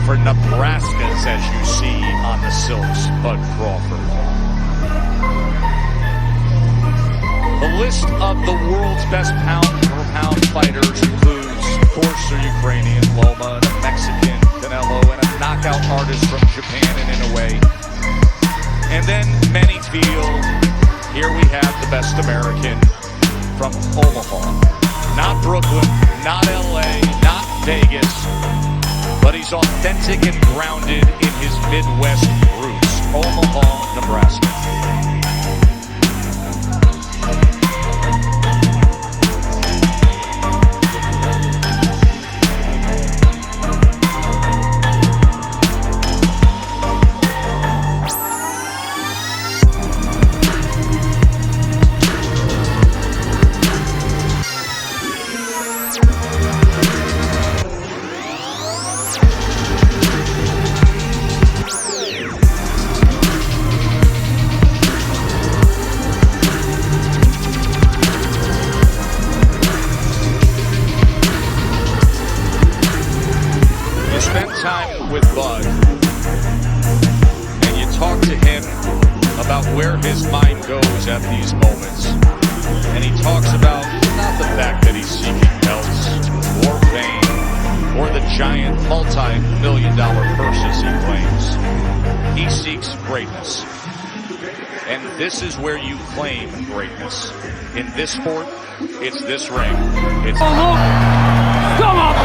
for Nebraska's, as you see on the silks, Bud Crawford. The list of the world's best pound-for-pound fighters includes, of course, a Ukrainian Loma, and a Mexican Canelo, and a knockout artist from Japan in Inoue. And then many feel, here we have the best American from Omaha. Not Brooklyn, not LA, not Vegas, but he's authentic and grounded in his Midwest roots. Omaha, Nebraska. Time with Bud, and you talk to him about where his mind goes at these moments, and he talks about not the fact that he's seeking belts or fame or the giant multi-million-dollar purses he claims. He seeks greatness, and this is where you claim greatness. In this sport, it's this ring. It's come on!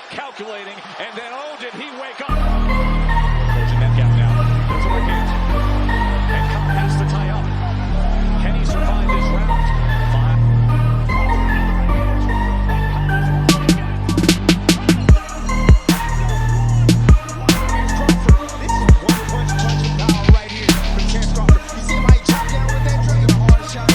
Calculating, and then, oh, did he wake up? Closing that gap now. There's a right hand. And Cobb has to tie up. Can he survive this round? Crawford, this is one-punch punching power right here from Terence Crawford. You see him how he chopped down with that dragon, a hard shot.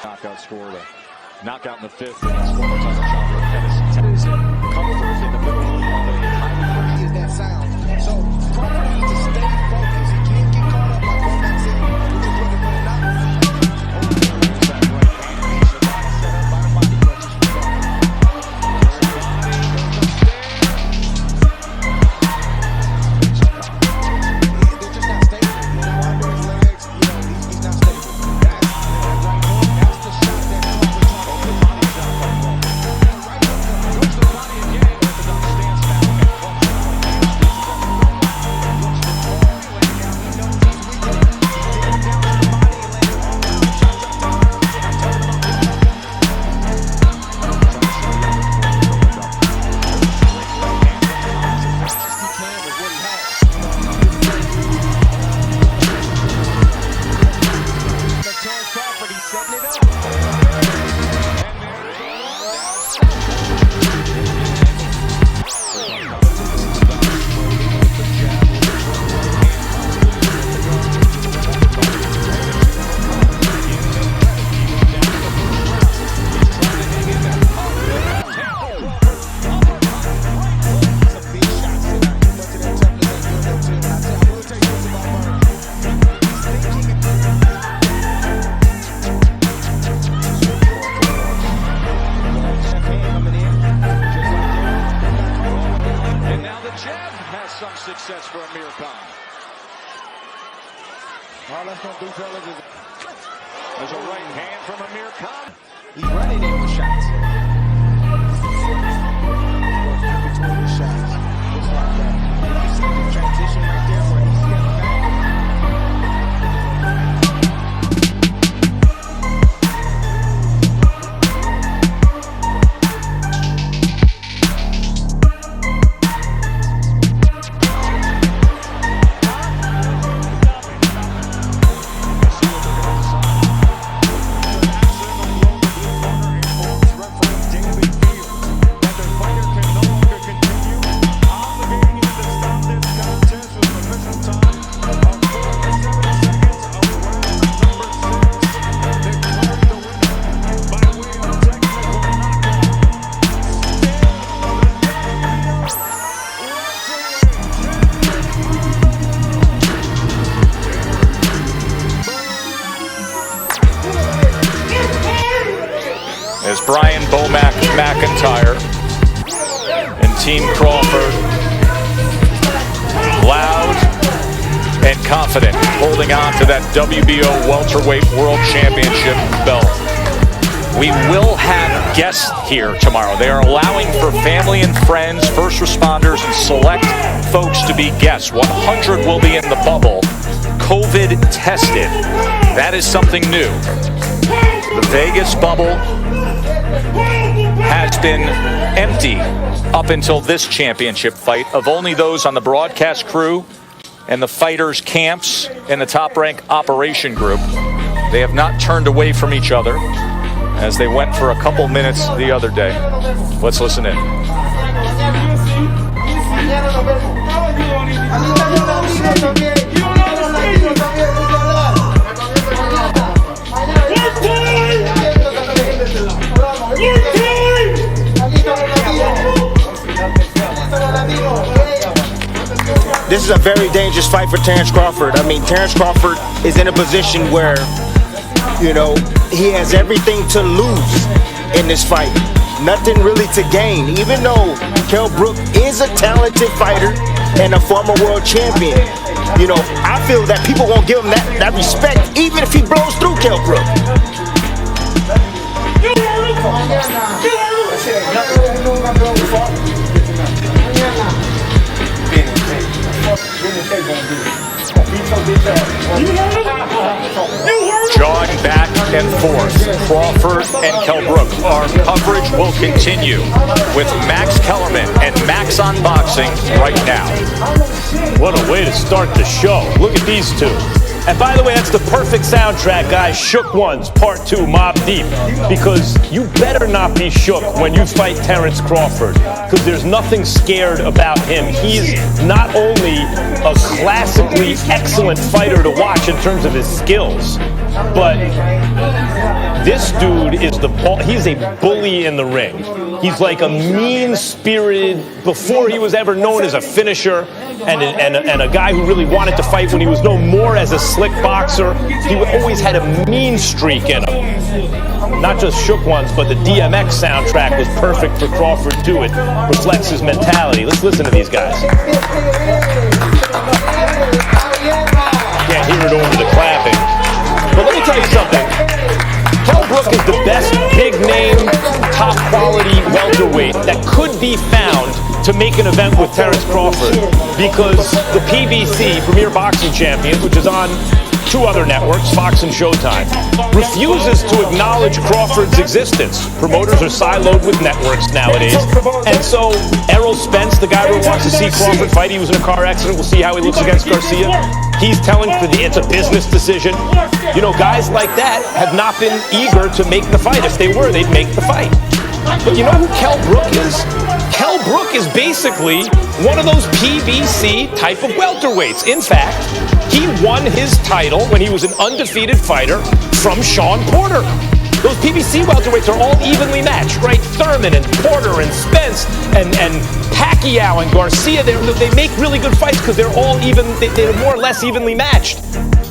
Knockout scored a Knockout in the fifth against former title challenger Terence. Comfort in the middle of a highly is that sound. So Crawford needs to stay focused. He can't get caught up like Bomac said, which is what it would not. overhands that right hand. He's the body set up by the body punches from Crawford. Body goes upstairs. They're just not stable. You know, under his legs, you know, he's not stable. That right hook, that's the shot that Crawford taught him. Body shot by Crawford. Right hook, Goes to the body again. Orthodox stance now. And Crawford some success for Amir Khan. All that's going to do, fellas, is There's a right hand from Amir Khan. he's running in with shots. Between the shots. Just like that. You see the transition right there where he stepped back. As Brian Bomac McIntyre and Team Crawford, loud and confident, holding on to that WBO Welterweight World Championship belt. We will have guests here tomorrow. They are allowing for family and friends, first responders, and select folks to be guests. 100 will be in the bubble, COVID tested. That is something new. The Vegas bubble has been empty up until this championship fight, of only those on the broadcast crew and the fighters' camps and the Top Rank operation group. They have not turned away from each other as they went for a couple minutes the other day. Let's listen in. This is a very dangerous fight for Terence Crawford. I mean, Terence Crawford is in a position where, you know, he has everything to lose in this fight. Nothing really to gain, even though Kell Brook is a talented fighter and a former world champion. You know, I feel that people won't give him that respect, even if he blows through Kell Brook. Jawing back and forth, Crawford and Kell Brook. Our coverage will continue with Max Kellerman and Max Unboxing right now. What a way to start the show. Look at these two. And by the way, that's the perfect soundtrack, guys. Shook Ones, Part 2, Mobb Deep. Because you better not be shook when you fight Terence Crawford. Because there's nothing scared about him. He's not only a classically excellent fighter to watch in terms of his skills, but this dude is he's a bully in the ring. He's like a mean-spirited, before he was ever known as a finisher, and a guy who really wanted to fight when he was known more as a slick boxer. He always had a mean streak in him. Not just Shook Ones, but the DMX soundtrack was perfect for Crawford too. It reflects his mentality. Let's listen to these guys. Can't hear it over the clapping. But let me tell you something. Kell Brook is the best big-name, top-quality welterweight that could be found to make an event with Terence Crawford, because the PBC, Premier Boxing Champions, which is on 2 other networks, Fox and Showtime, refuses to acknowledge Crawford's existence. Promoters are siloed with networks nowadays. And so Errol Spence, the guy who wants to see Crawford fight, he was in a car accident. We'll see how he looks against Garcia. He's telling it's a business decision. You know, guys like that have not been eager to make the fight. If they were, they'd make the fight. But you know who Kell Brook is? Kell Brook is basically one of those PBC type of welterweights. In fact, he won his title when he was an undefeated fighter from Shawn Porter. Those PBC welterweights are all evenly matched, right? Thurman and Porter and Spence and Pacquiao and Garcia, they make really good fights because they're all they're more or less evenly matched.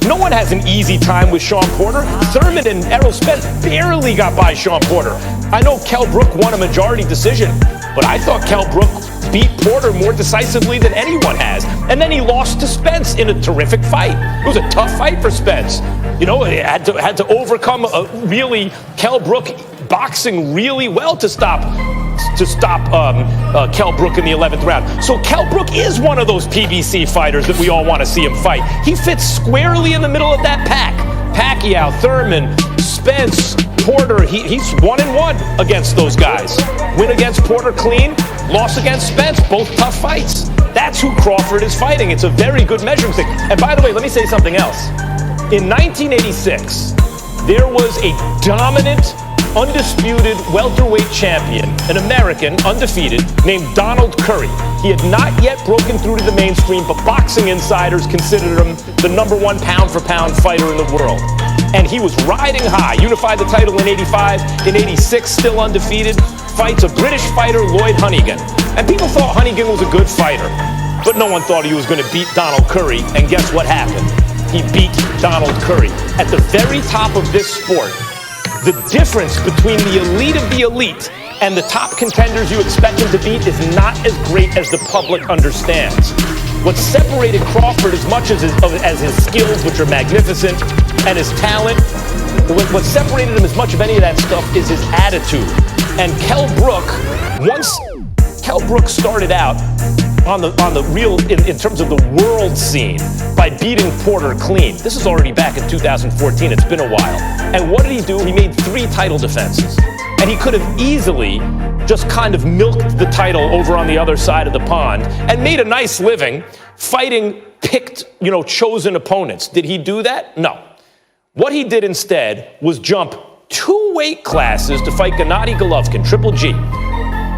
No one has an easy time with Shawn Porter. Thurman and Errol Spence barely got by Shawn Porter. I know Kell Brook won a majority decision, but I thought Kell Brook beat Porter more decisively than anyone has. And then he lost to Spence in a terrific fight. It was a tough fight for Spence. You know, he had to overcome Kell Brook boxing really well to stop Kell Brook in the 11th round. So Kell Brook is one of those PBC fighters that we all want to see him fight. He fits squarely in the middle of that pack. Pacquiao, Thurman, Spence, Porter, he's 1-1 against those guys. Win against Porter clean, loss against Spence, both tough fights. That's who Crawford is fighting. It's a very good measuring stick. And by the way, let me say something else. In 1986, there was a dominant, undisputed welterweight champion, an American, undefeated, named Donald Curry. He had not yet broken through to the mainstream, but boxing insiders considered him the #1 pound-for-pound fighter in the world. And he was riding high, unified the title in 85, in 86, still undefeated, fights a British fighter, Lloyd Honeyghan. And people thought Honeyghan was a good fighter, but no one thought he was going to beat Donald Curry, and guess what happened? He beat Donald Curry. At the very top of this sport, the difference between the elite of the elite and the top contenders you expect him to beat is not as great as the public understands. What separated Crawford as much as his skills, which are magnificent, and his talent, what separated him as much of any of that stuff is his attitude. And Kell Brook, once Kell Brook started out on the real, in terms of the world scene, by beating Porter clean. This is already back in 2014. It's been a while. And what did he do? He made 3 title defenses. And he could have easily just kind of milked the title over on the other side of the pond and made a nice living fighting picked, chosen opponents. Did he do that? No. What he did instead was jump 2 weight classes to fight Gennady Golovkin, Triple G,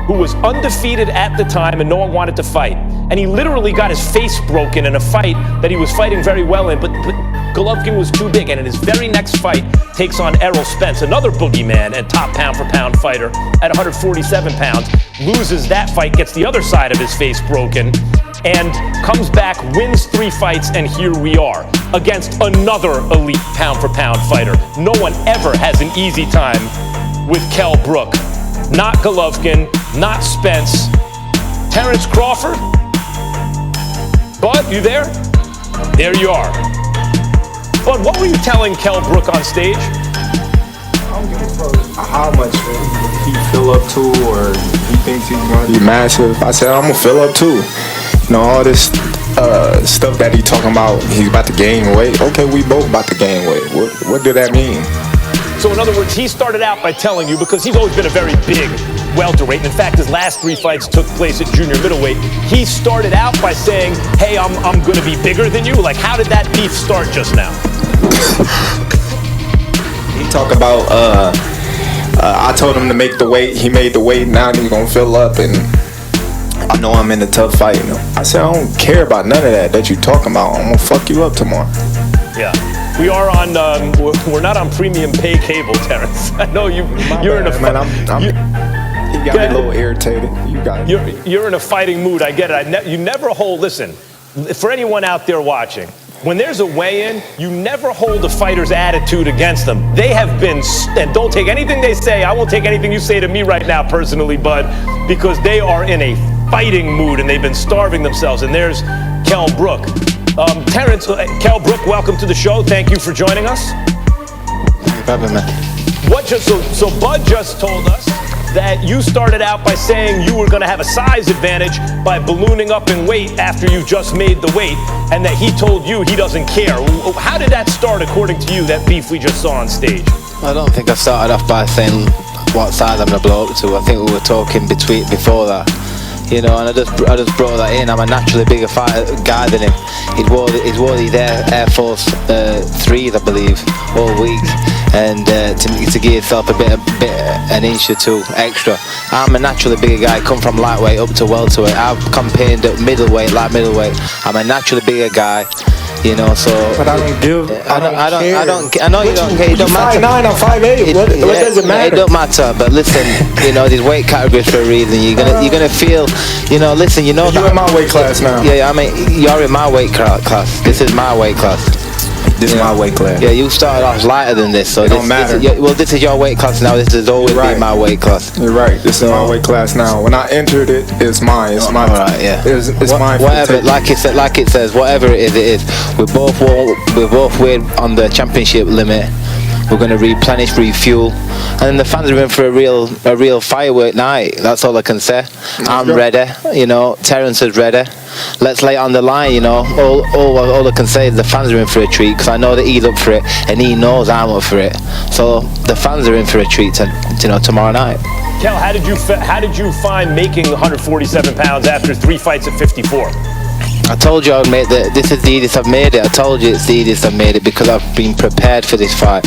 who was undefeated at the time and no one wanted to fight. And he literally got his face broken in a fight that he was fighting very well in, but Golovkin was too big. And in his very next fight, takes on Errol Spence, another boogeyman and top pound-for-pound fighter at 147 pounds, loses that fight, gets the other side of his face broken, and comes back, wins 3 fights, and here we are against another elite pound-for-pound fighter. No one ever has an easy time with Kell Brook. Not Golovkin, not Spence. Terence Crawford? Bud, you there? There you are. Bud, what were you telling Kell Brook on stage? I don't give a fuck how much he fill up to, or he thinks he's going to be massive. I said, I'm going to fill up too. All this stuff that he talking about, he's about to gain weight. Okay, we both about to gain weight. What did that mean? So in other words, he started out by telling you, because he's always been a very big welterweight, and in fact, his last 3 fights took place at junior middleweight. He started out by saying, hey, I'm going to be bigger than you. Like, how did that beef start just now? talk about I told him to make the weight. He made the weight. Now he's gonna fill up, and I know I'm in a tough fight. You know, I said I don't care about none of that you talking about. I'm gonna fuck you up tomorrow. Yeah. We are on. We're not on premium pay cable, Terence. I know you're in a. Man, you got me a little irritated. You got it. You're in a fighting mood. I get it. You never hold. Listen, for anyone out there watching, when there's a weigh-in, you never hold a fighter's attitude against them. They have been, and don't take anything they say. I won't take anything you say to me right now personally, bud, because they are in a fighting mood and they've been starving themselves. And there's Kell Brook. Terence, Kell Brook, welcome to the show. Thank you for joining us. Thank you for having me. So Bud just told us that you started out by saying you were going to have a size advantage by ballooning up in weight after you just made the weight, and that he told you he doesn't care. How did that start, according to you, that beef we just saw on stage? I don't think I started off by saying what size I'm going to blow up to. I think we were talking before that. You know, and I just brought that in. I'm a naturally bigger guy than him. He's wore these Air Force 3s, I believe, all week, and to give yourself an inch or two extra. I'm a naturally bigger guy. Come from lightweight up to welterweight. I've campaigned at middleweight, light middleweight. I'm a naturally bigger guy. You know, so. But I don't give. I know you don't care. It don't matter. 5'9", I'm 5'8". What does it matter? It don't matter. But listen, you know, these weight categories for a reason. You're gonna feel. You know, listen. You know. You're in my weight class now. Yeah, I mean, you're in my weight class. This is my weight class. This is my weight class. Yeah, you started off lighter than this, so it don't matter. This is your weight class now. This has always been my weight class. You're right. This is my weight class now. When I entered it, it's mine. It's mine. All right, yeah. It's mine. Whatever, like it says, whatever it is, it is. We're both weighed on the championship limit. We're going to replenish, refuel, and then the fans are in for a real firework night. That's all I can say. I'm ready. You know, Terence is ready. Let's lay it on the line. You know, all I can say is the fans are in for a treat, because I know that he's up for it and he knows I'm up for it. So the fans are in for a treat tomorrow night. Kell, how did you find making 147 pounds after 3 fights at 54? I told you I'd make that. This is the easiest I've made it. I told you it's the easiest I've made it because I've been prepared for this fight.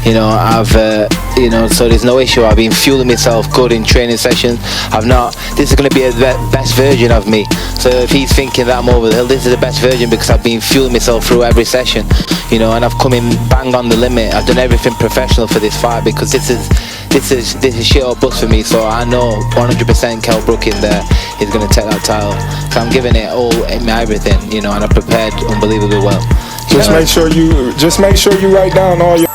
You know, so there's no issue. I've been fueling myself good in training sessions. This is going to be the best version of me. So if he's thinking that I'm over the hill, this is the best version because I've been fueling myself through every session. You know, and I've come in bang on the limit. I've done everything professional for this fight because this is shit or bust for me. So I know 100% Kell Brook in there is going to take that title. So I'm giving it all, everything, you know, and I prepared unbelievably well. Just make sure you write down all your.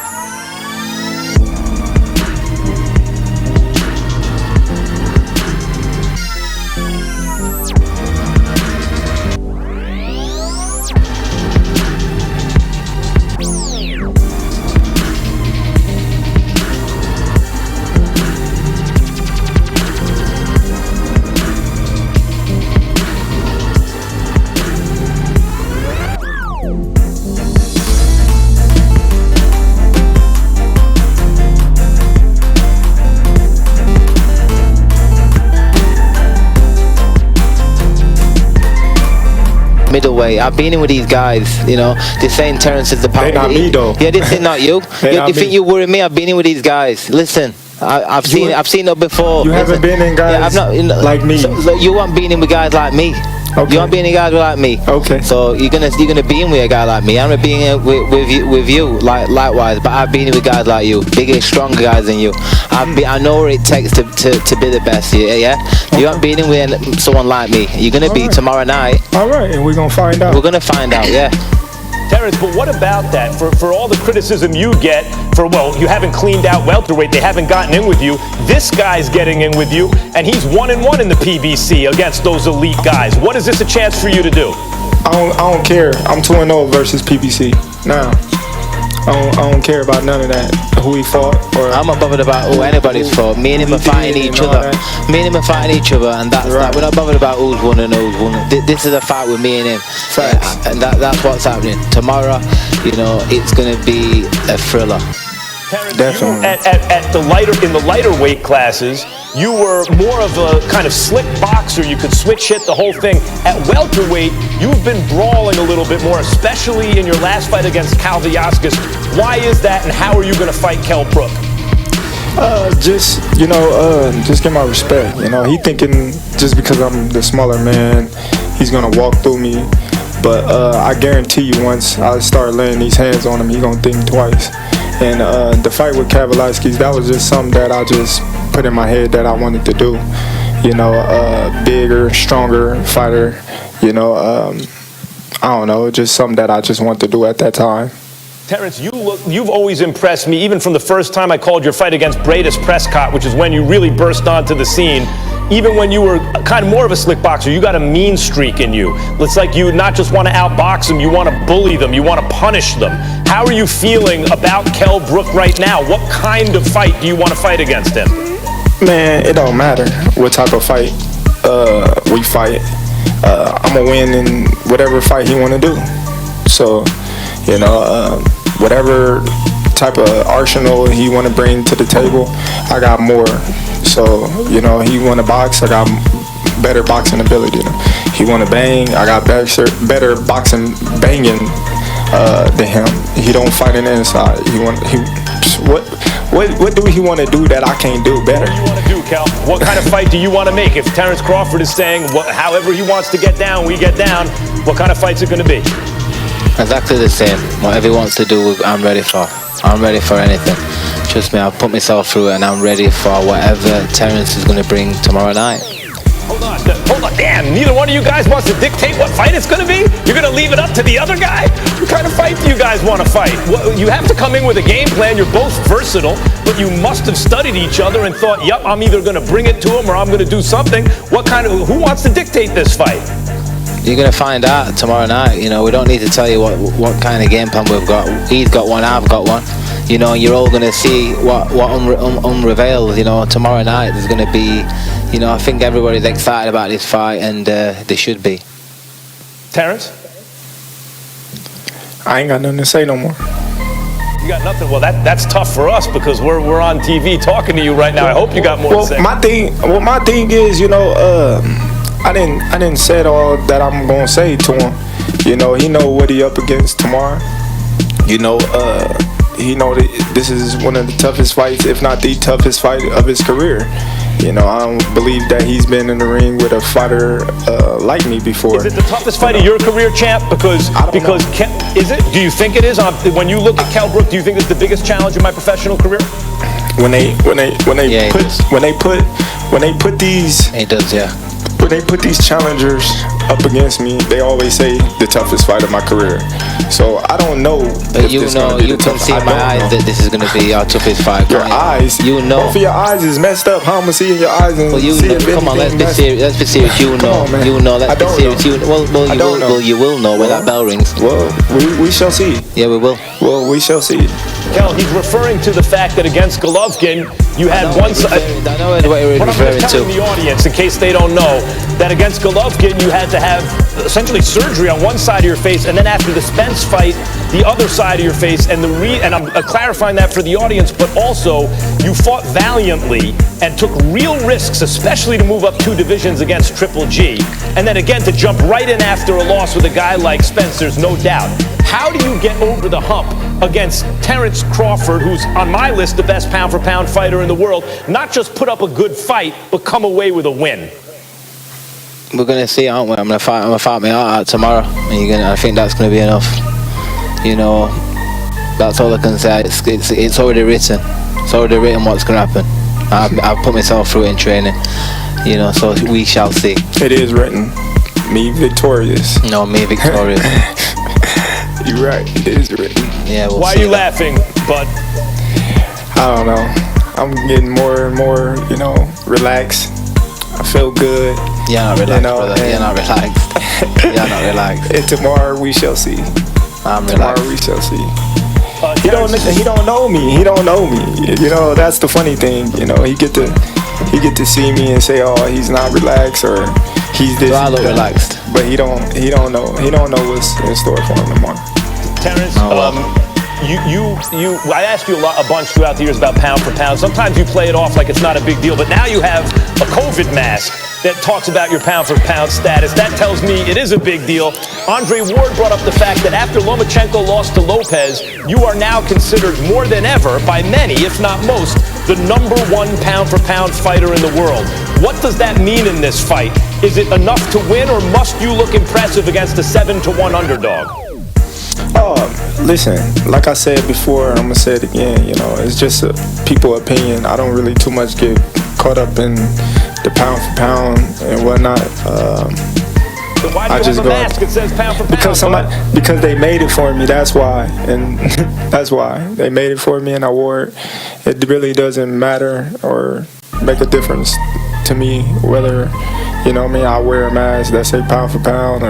Middleweight. I've been in with these guys, you know. They're saying Terence is the power. They not me though. Yeah, this is not you. You think you worry me? I've been in with these guys. Listen, I've seen it before. You haven't been in guys like me. So you haven't been in with guys like me. Okay. You aren't being a guy like me. Okay. So you're gonna be in with a guy like me. I'm gonna be in with you likewise. But I've been in with guys like you, bigger, stronger guys than you. I know what it takes to be the best. Yeah. Okay. You aren't been in with someone like me. You're gonna be tomorrow night. All right, and we're gonna find out. We're gonna find out. Yeah. Terence, but what about that? For all the criticism you get you haven't cleaned out welterweight, they haven't gotten in with you. This guy's getting in with you, and he's 1-1 in the PBC against those elite guys. What is this a chance for you to do? I don't care. I'm 2-0 versus PBC now. I don't care about none of that. Who he fought, or I'm not bothered about who anybody's fought. Me and him are fighting each other. Me and him are fighting each other, and that's right. We're not bothered about who's won and who's won. This is a fight with me and him, and that's what's happening tomorrow. You know, it's gonna be a thriller. Terence, Definitely. in the lighter weight classes, you were more of a kind of slick boxer. You could switch hit the whole thing. At welterweight, you've been brawling a little bit more, especially in your last fight against Kalviaskis. Why is that, and how are you going to fight Kell Brook? Just get my respect. He thinking just because I'm the smaller man, he's gonna walk through me. But I guarantee you, once I start laying these hands on him, he gonna think twice. And the fight with Kalviaskis, that was just something that I just put in my head that I wanted to do. Bigger, stronger fighter. I don't know, just something that I just wanted to do at that time. Terence, you've always impressed me, even from the first time I called your fight against Bradis Prescott, which is when you really burst onto the scene. Even when you were kind of more of a slick boxer, you got a mean streak in you. It's like you not just want to outbox them, you want to bully them, you want to punish them. How are you feeling about Kell Brook right now? What kind of fight do you want to fight against him? Man, it don't matter what type of fight we fight. I'm going to win in whatever fight he want to do. So, whatever type of arsenal he want to bring to the table, I got more. So, he want to box, I got better boxing ability. He want to bang, I got better boxing banging than him. He don't fight in the inside. What do he want to do that I can't do better? What do you want to do, Kell? What kind of fight do you want to make? If Terence Crawford is saying however he wants to get down, we get down, what kind of fight's it going to be? Exactly the same. Whatever he wants to do, I'm ready for. I'm ready for anything. Trust me, I've put myself through it, and I'm ready for whatever Terence is going to bring tomorrow night. Hold on. Damn, neither one of you guys wants to dictate what fight it's going to be? You're going to leave it up to the other guy? What kind of fight do you guys want to fight? Well, you have to come in with a game plan. You're both versatile, but you must have studied each other and thought, yep, I'm either going to bring it to him or I'm going to do something. Who wants to dictate this fight? You're going to find out tomorrow night. We don't need to tell you what kind of game plan we've got. He's got one, I've got one. You're all going to see what unreveals. Tomorrow night there's going to be, I think everybody's excited about this fight, and they should be. Terence? I ain't got nothing to say no more. You got nothing? Well, that's tough for us because we're on TV talking to you right now. I hope you got more to say. My thing is, I didn't say all that I'm gonna say to him. He know what he up against tomorrow. He know that this is one of the toughest fights, if not the toughest fight of his career. I don't believe that he's been in the ring with a fighter like me before. Is it the toughest fight of your career, champ? Because is it? Do you think it is? When you look at Kell Brook, do you think it's the biggest challenge in my professional career? When they put these. He does, yeah. When they put these challengers up against me, they always say the toughest fight of my career. So I don't know. But you can see in my eyes that this is going to be our toughest fight. Your eyes, both of your eyes is messed up. How I'm gonna see in your eyes and come on, let's be serious. Let's be serious. Let's be serious. Well, you will know when that bell rings. Well, we shall see. Yeah, we will. Well, we shall see. Kell, he's referring to the fact that against Golovkin, you had one side. I know what you're referring to. The audience, in case they don't know, that against Golovkin, you had to have essentially surgery on one side of your face, and then after the Spence fight, the other side of your face. And I'm clarifying that for the audience, but also you fought valiantly and took real risks, especially to move up 2 divisions against Triple G, and then again to jump right in after a loss with a guy like Spence. There's no doubt. How do you get over the hump against Terence Crawford, who's on my list the best pound-for-pound fighter in the world, not just put up a good fight, but come away with a win? We're going to see, aren't we? I'm going to fight my heart out tomorrow, and I think that's going to be enough. That's all I can say. It's already written. It's already written what's going to happen. I've put myself through it in training, so we shall see. It is written. Me victorious. No, me victorious. You're right. It is written. Yeah. Why are you laughing, bud? I don't know. I'm getting more and more, relaxed. I feel good. You're not relaxed, brother. You're not relaxed. You're not relaxed. And tomorrow we shall see. I'm relaxed. Tomorrow we shall see. He don't know me. He don't know me. That's the funny thing. He get to see me and say, oh, he's not relaxed or he's this. So I look relaxed. But he don't know. He don't know what's in store for him tomorrow. Terence, I asked you a bunch throughout the years about pound for pound. Sometimes you play it off like it's not a big deal, but now you have a COVID mask that talks about your pound for pound status. That tells me it is a big deal. Andre Ward brought up the fact that after Lomachenko lost to Lopez, you are now considered more than ever by many, if not most, the #1 pound for pound fighter in the world. What does that mean in this fight? Is it enough to win, or must you look impressive against a 7-1 underdog? Oh, listen, like I said before, I'm going to say it again, you know, it's just a people opinion. I don't really too much get caught up in the pound for pound and whatnot. So why do you have a mask that says pound for pound? Because they made it for me, that's why. And that's why. They made it for me and I wore it. It really doesn't matter or make a difference to me whether, you know what I mean, I wear a mask that say pound for pound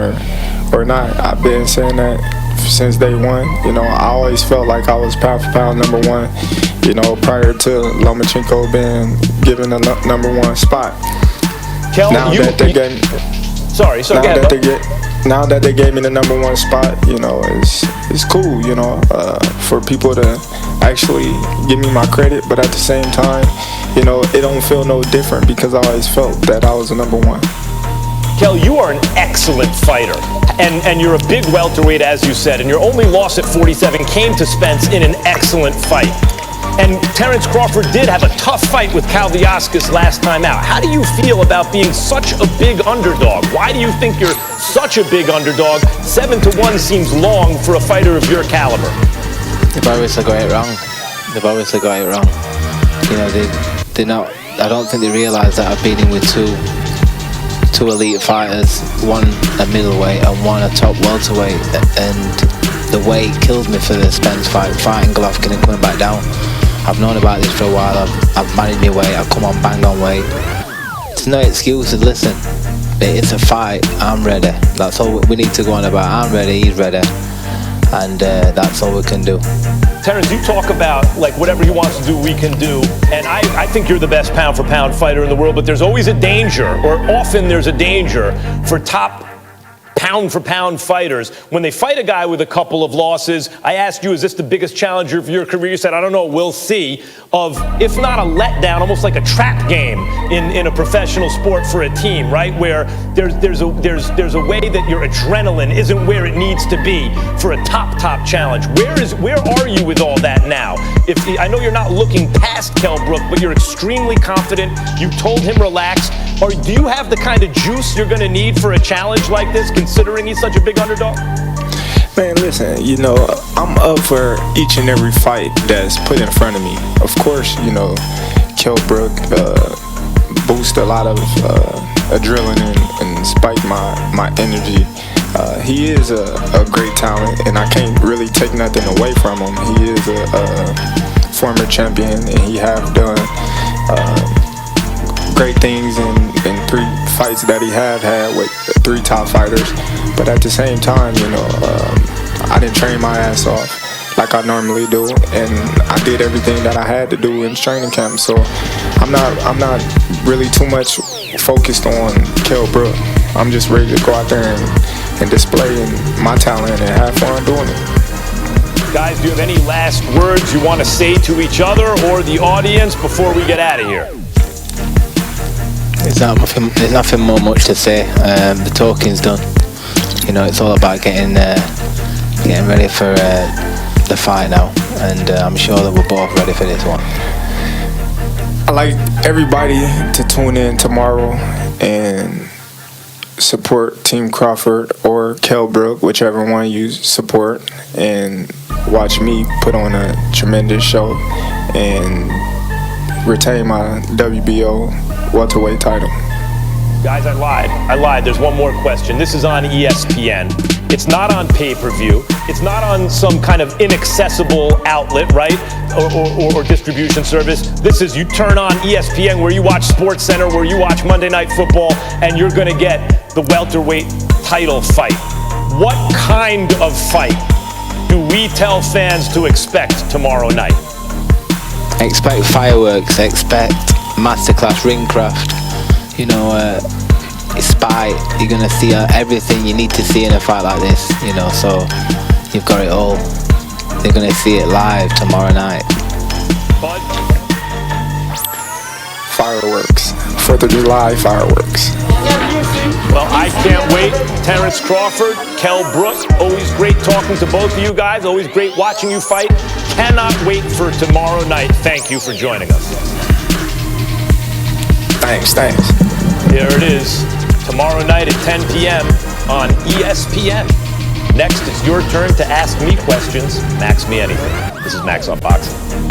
or not. I've been saying that since day one. You know, I always felt like I was pound for pound #1, you know, prior to Lomachenko being given the #1 spot. Kell, now that they gave me the #1 spot, you know, it's cool, you know, for people to actually give me my credit, but at the same time, you know, it don't feel no different because I always felt that I was the #1. Kell, you are an excellent fighter, and you're a big welterweight, as you said, and your only loss at 47 came to Spence in an excellent fight. And Terence Crawford did have a tough fight with Kalviaskis last time out. How do you feel about being such a big underdog? Why do you think you're such a big underdog? 7-1 seems long for a fighter of your caliber. They've obviously got it wrong. You know, they're not. I don't think they realise that I've been in with two elite fighters, one a middleweight and one a top welterweight, and the weight killed me for the Spence fight, fighting Golovkin and coming back down. I've known about this for a while. I've managed my weight. I've come on bang on weight. There's no excuses. Listen, it's a fight. I'm ready. That's all we need to go on about. I'm ready. He's ready, and that's all we can do. Terence, you talk about like whatever he wants to do, we can do, and I think you're the best pound for pound fighter in the world, but there's always a danger, or often there's a danger for top pound for pound fighters. When they fight a guy with a couple of losses, I asked you, is this the biggest challenger of your career? You said, I don't know, we'll see. Of, if not a letdown, almost like a trap game in a professional sport for a team, right? Where there's a way that your adrenaline isn't where it needs to be for a top challenge. Where are you with all that now? I know you're not looking past Kell Brook, but you're extremely confident. You told him relax. Or do you have the kind of juice you're going to need for a challenge like this, considering he's such a big underdog? Man, listen, you know, I'm up for each and every fight that's put in front of me. Of course, you know, Kell Brook boosts a lot of adrenaline and spike my energy. He is a great talent, and I can't really take nothing away from him. He is a former champion, and he have done great things in 3 fights that he have had with 3 top fighters. But at the same time, you know, I didn't train my ass off like I normally do, and I did everything that I had to do in training camp. So I'm not really too much focused on Kell Brook. I'm just ready to go out there and display my talent and have fun doing it. Guys, do you have any last words you want to say to each other or the audience before we get out of here? There's nothing more much to say. The talking's done. You know, it's all about getting ready for the fight now, and I'm sure that we're both ready for this one. I'd like everybody to tune in tomorrow and support Team Crawford or Kell Brook, whichever one you support, and watch me put on a tremendous show and retain my WBO welterweight title. Guys, I lied. There's one more question. This is on ESPN. It's not on pay-per-view. It's not on some kind of inaccessible outlet, right? Or distribution service. This is, you turn on ESPN where you watch SportsCenter, where you watch Monday Night Football, and you're going to get the welterweight title fight. What kind of fight do we tell fans to expect tomorrow night? Expect fireworks, expect masterclass ring craft, you know, spite. You're gonna see everything you need to see in a fight like this, you know, so you've got it all. they're going to see it live tomorrow night. Bud? Fireworks. 4th of July fireworks. Well, I can't wait. Terence Crawford, Kell Brook, always great talking to both of you guys. Always great watching you fight. Cannot wait for tomorrow night. Thank you for joining us. Thanks. Here it is. Tomorrow night at 10 p.m. on ESPN. Next, it's your turn to ask me questions. Max Me Anything. This is Max on Boxing.